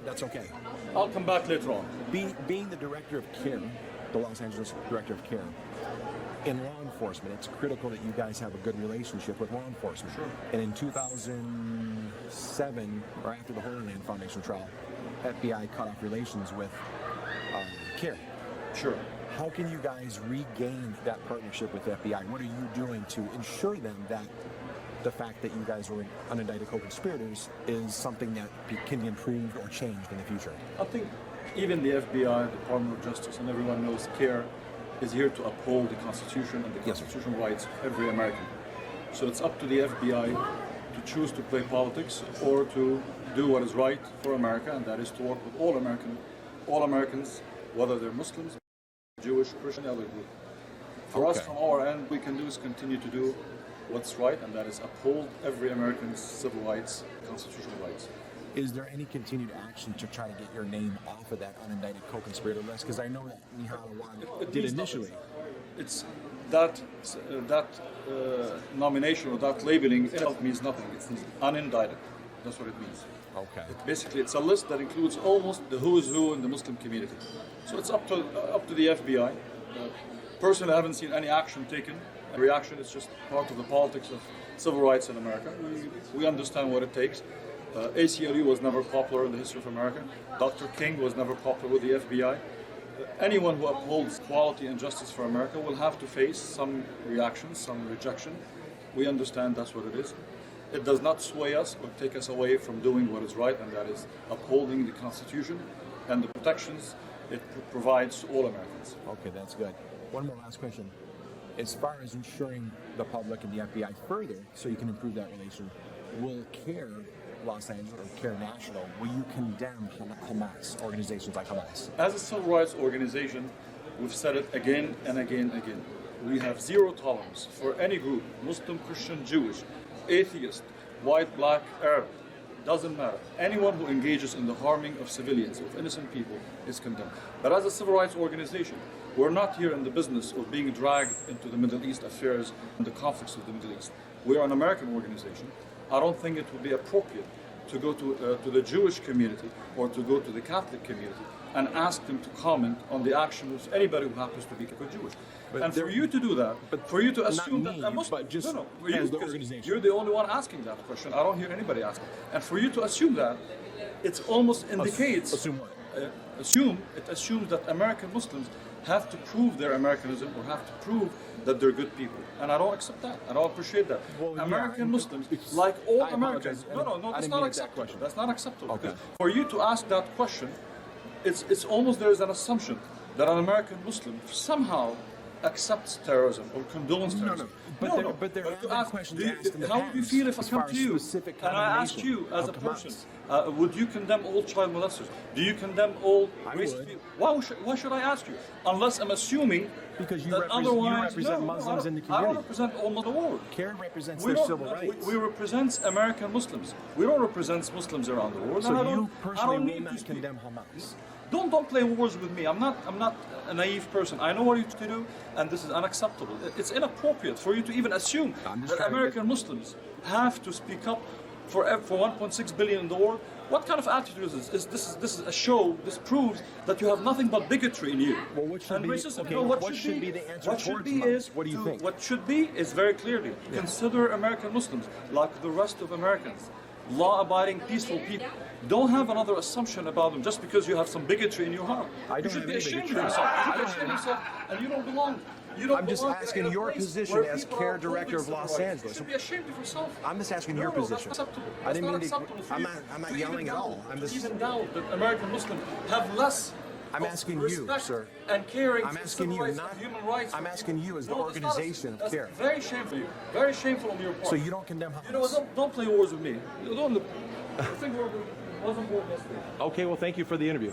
That's okay. I'll come back later on. Being the director of CAIR, the Los Angeles director of CAIR, in law enforcement, it's critical that you guys have a good relationship with law enforcement. Sure. And in 2007, or after the Holy Land Foundation trial, FBI cut off relations with CAIR. Sure. How can you guys regain that partnership with FBI? What are you doing to ensure them that the fact that you guys were unindicted co-conspirators is something that can be improved or changed in the future? I think even the FBI, Department of Justice, and everyone knows CAIR is here to uphold the Constitution and the constitutional rights of every American. So it's up to the FBI to choose to play politics or to do what is right for America, and that is to work with all Americans, whether they're Muslims, Jewish, Christian, other group. For us, from our end, we can do is continue to do what's right, and that is uphold every American's civil rights, constitutional rights. Is there any continued action to try to get your name off of that unindicted co-conspirator list? Because I know that Nihal Awad did initially. It's that nomination or that labeling itself means nothing. It's unindicted. That's what it means. Okay. Basically, it's a list that includes almost the who is who in the Muslim community. So it's up to the FBI. Personally, I haven't seen any action taken. Reaction is just part of the politics of civil rights in America. We understand what it takes. ACLU was never popular in the history of America. Dr. King was never popular with the FBI. Anyone who upholds equality and justice for America will have to face some reaction, some rejection. We understand that's what it is. It does not sway us or take us away from doing what is right, and that is upholding the Constitution and the protections it provides to all Americans. Okay, that's good. One more last question. As far as ensuring the public and the FBI further, so you can improve that relation, will CAIR Los Angeles or CAIR National, will you condemn Hamas, organizations like Hamas? As a civil rights organization, we've said it again and again and again. We have zero tolerance for any group, Muslim, Christian, Jewish, atheist, white, black, Arab, doesn't matter. Anyone who engages in the harming of civilians, of innocent people, is condemned. But as a civil rights organization, we're not here in the business of being dragged into the Middle East affairs and the conflicts of the Middle East. We are an American organization. I don't think it would be appropriate to go to the Jewish community or to go to the Catholic community and ask them to comment on the actions of anybody who happens to be Jewish. And for you to do that, for you to assume that a Muslim, you're the only one asking that question. I don't hear anybody asking. And for you to assume that, it's almost indicates. Assume what? It assumes that American Muslims have to prove their Americanism or have to prove that they're good people. And I don't accept that. I don't appreciate that. Well, American Muslims, like all Americans, that's not acceptable. That's not acceptable. Okay. For you to ask that question, it's almost there is an assumption that an American Muslim somehow accepts terrorism or condones terrorism. But there are questions asked in the How would you feel if I come to you and I ask you as a person, would you condemn all child molesters? Do you condemn all racist people? Why should I ask you? Unless I'm assuming because you that otherwise, represent Muslims in the community. I don't represent all Muslim world. CAIR represents their civil rights. We represent American Muslims. We don't represent Muslims around the world. So you personally will not condemn Hamas? Don't play wars with me. I'm not a naive person. I know what you to do, and this is unacceptable. It's inappropriate for you to even assume that American Muslims have to speak up for 1.6 billion in the world. What kind of attitude is this? This is a show. This proves that you have nothing but bigotry in you. Well, what should and be, racism. okay, what should be the answer what should towards be Muslims? is What do you think? What should be is very clearly consider American Muslims like the rest of Americans. Law-abiding, peaceful people. Don't have another assumption about them just because you have some bigotry in your heart. You should be ashamed of yourself. You should be ashamed of yourself, and you don't belong. I'm just asking your position as CAIR Director of Los Angeles. You should be ashamed of yourself. I'm just asking your position. That's acceptable. I didn't mean to. I'm not yelling at all. I'm just even doubt that American Muslims have less. I'm asking you, sir. And caring I'm asking you, not human rights. I'm asking you as the organization of CAIR. Very shameful. Very shameful on your part. So you don't condemn Hamas? You know, don't play wars with me. I think we're wasn't born yesterday. Okay, well, thank you for the interview.